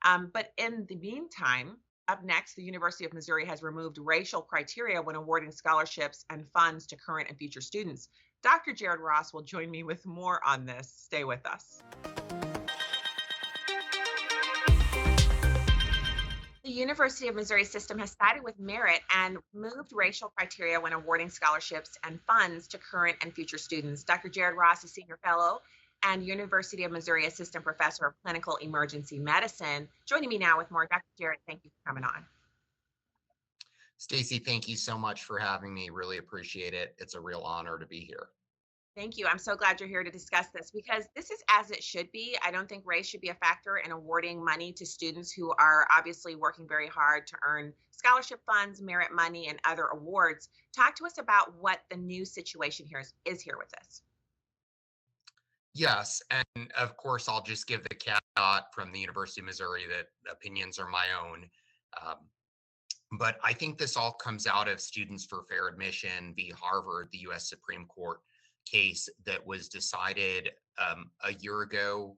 But in the meantime, up next, the University of Missouri has removed racial criteria when awarding scholarships and funds to current and future students. Dr. Jared Ross will join me with more on this. Stay with us. The University of Missouri system has sided with merit and removed racial criteria when awarding scholarships and funds to current and future students. Dr. Jared Ross is senior fellow and University of Missouri assistant professor of clinical emergency medicine. Joining me now with more. Dr. Jared, thank you for coming on. Stacy, thank you so much for having me. Really appreciate it. It's a real honor to be here. Thank you. I'm so glad you're here to discuss this because this is as it should be. I don't think race should be a factor in awarding money to students who are obviously working very hard to earn scholarship funds, merit money, and other awards. Talk to us about what the new situation here is here with this. Yes, and of course, I'll just give the caveat from the University of Missouri that opinions are my own. Um, but I think this all comes out of Students for Fair Admission v. Harvard, the U.S. Supreme Court case that was decided a year ago,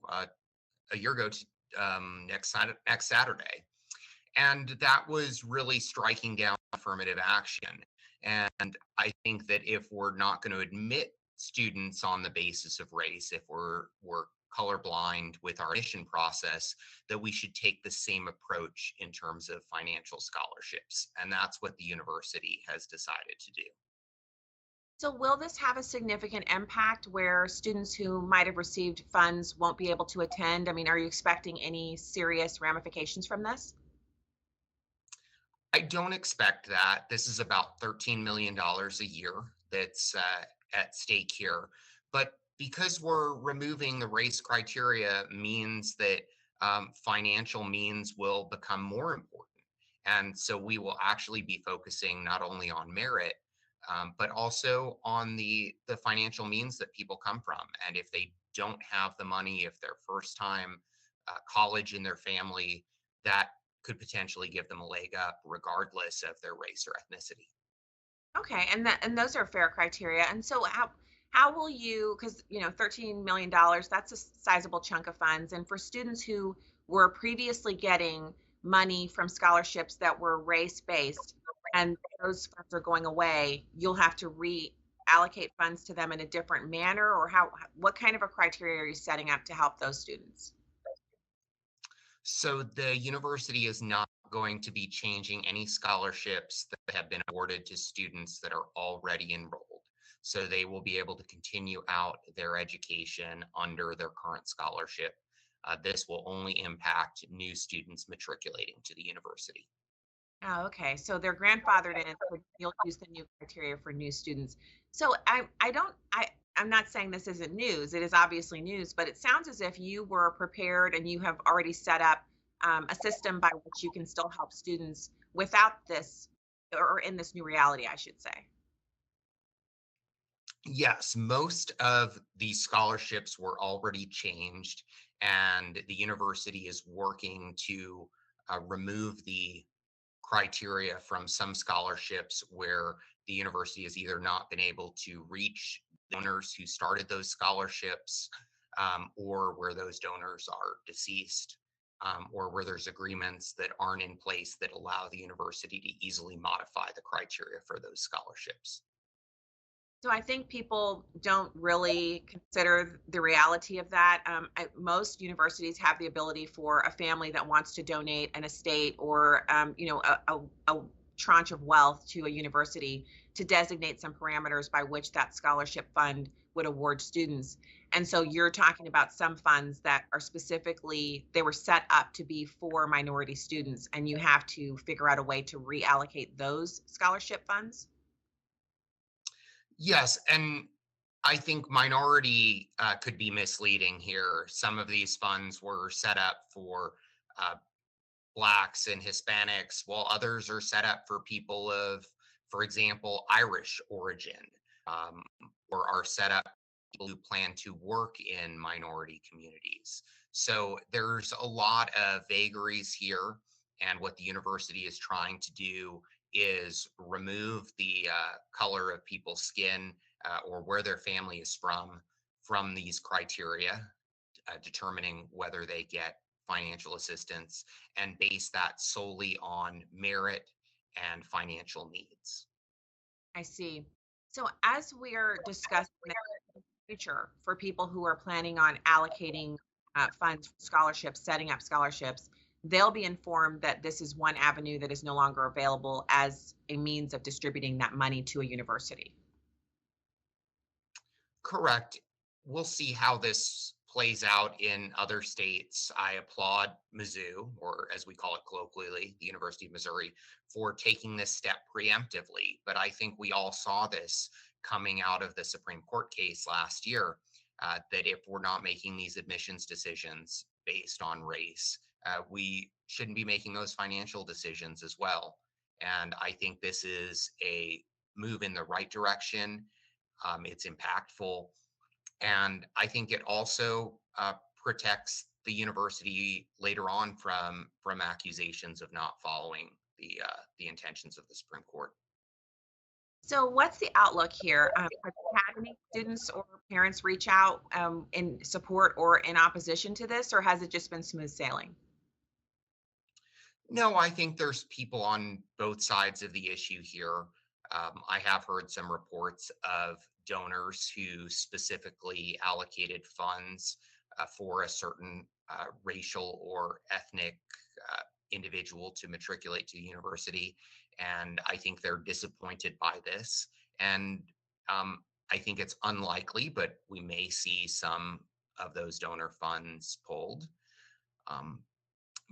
next Saturday. And that was really striking down affirmative action. And I think that if we're not going to admit students on the basis of race, if we're colorblind with our admission process, that we should take the same approach in terms of financial scholarships. And that's what the university has decided to do. So, will this have a significant impact where students who might have received funds won't be able to attend? I mean, are you expecting any serious ramifications from this? I don't expect that. This is about $13 million a year that's at stake here. But because we're removing the race criteria means that financial means will become more important. And so we will actually be focusing not only on merit, but also on the financial means that people come from. And if they don't have the money, if they're first time college in their family, that could potentially give them a leg up regardless of their race or ethnicity. Okay, and those are fair criteria. And so how will you, because $13 million, that's a sizable chunk of funds. And for students who were previously getting money from scholarships that were race based and those funds are going away, you'll have to reallocate funds to them in a different manner, or what kind of a criteria are you setting up to help those students? So the university is not going to be changing any scholarships that have been awarded to students that are already enrolled. So they will be able to continue out their education under their current scholarship. This will only impact new students matriculating to the university. Oh, okay. So they're grandfathered in, so you'll use the new criteria for new students. So I don't I'm not saying this isn't news. It is obviously news, but it sounds as if you were prepared and you have already set up a system by which you can still help students without this or in this new reality, I should say. Yes, most of these scholarships were already changed, and the university is working to remove the criteria from some scholarships where the university has either not been able to reach donors who started those scholarships, or where those donors are deceased, or where there's agreements that aren't in place that allow the university to easily modify the criteria for those scholarships. So I think people don't really consider the reality of that. Most universities have the ability for a family that wants to donate an estate or a tranche of wealth to a university to designate some parameters by which that scholarship fund would award students. And so you're talking about some funds that are specifically they were set up to be for minority students, and you have to figure out a way to reallocate those scholarship funds. Yes, and I think minority could be misleading here. Some of these funds were set up for uh, Blacks and Hispanics, while others are set up for people of, for example, Irish origin, um, or are set up for people who plan to work in minority communities. So there's a lot of vagaries here, and what the university is trying to do is remove the color of people's skin or where their family is from these criteria, determining whether they get financial assistance and base that solely on merit and financial needs. I see. So as we're discussing the future for people who are planning on allocating funds for scholarships, setting up scholarships, they'll be informed that this is one avenue that is no longer available as a means of distributing that money to a university. Correct. We'll see how this plays out in other states. I applaud Mizzou, or as we call it colloquially, the University of Missouri, for taking this step preemptively. But I think we all saw this coming out of the Supreme Court case last year, that if we're not making these admissions decisions based on race, we shouldn't be making those financial decisions as well. And I think this is a move in the right direction. It's impactful, and I think it also protects the university later on from accusations of not following the intentions of the Supreme Court. So, what's the outlook here? Have you had any students or parents reach out in support or in opposition to this, or has it just been smooth sailing? No, I think there's people on both sides of the issue here. I have heard some reports of donors who specifically allocated funds for a certain racial or ethnic uh, individual to matriculate to university. And I think they're disappointed by this. And I think it's unlikely, but we may see some of those donor funds pulled. Um,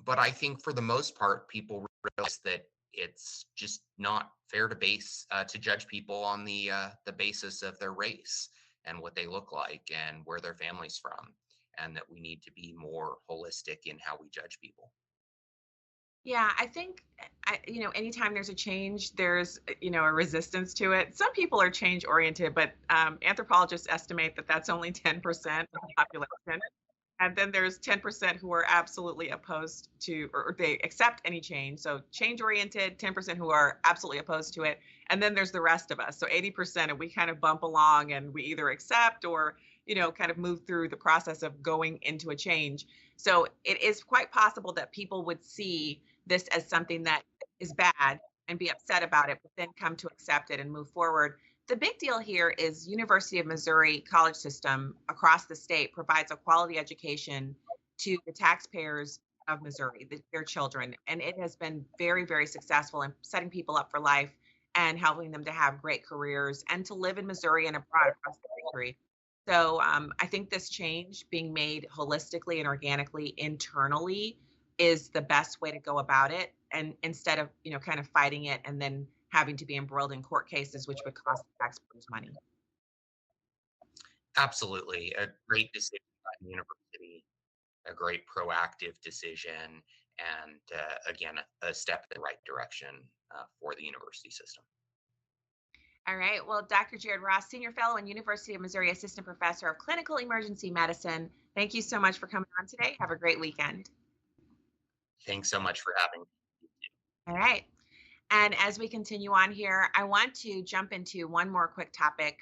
but I think for the most part, people realize that it's just not fair to base to judge people on the basis of their race and what they look like and where their family's from, and that we need to be more holistic in how we judge people. Yeah, I think anytime there's a change, there's a resistance to it. Some people are change oriented, but anthropologists estimate that that's only 10% of the population. And then there's 10% who are absolutely opposed to, or they accept any change. So change oriented, 10% who are absolutely opposed to it. And then there's the rest of us. So 80%, and we kind of bump along and we either accept or, kind of move through the process of going into a change. So it is quite possible that people would see this as something that is bad and be upset about it, but then come to accept it and move forward. The big deal here is University of Missouri college system across the state provides a quality education to the taxpayers of Missouri, their children, and it has been very, very successful in setting people up for life and helping them to have great careers and to live in Missouri and abroad across the country. So I think this change being made holistically and organically internally is the best way to go about it. And instead of, kind of fighting it and then having to be embroiled in court cases, which would cost the taxpayers money. Absolutely, a great decision by the university, a great proactive decision, and again, a step in the right direction for the university system. All right. Well, Dr. Jared Ross, Senior Fellow and University of Missouri Assistant Professor of Clinical Emergency Medicine, thank you so much for coming on today. Have a great weekend. Thanks so much for having me. All right. And as we continue on here, I want to jump into one more quick topic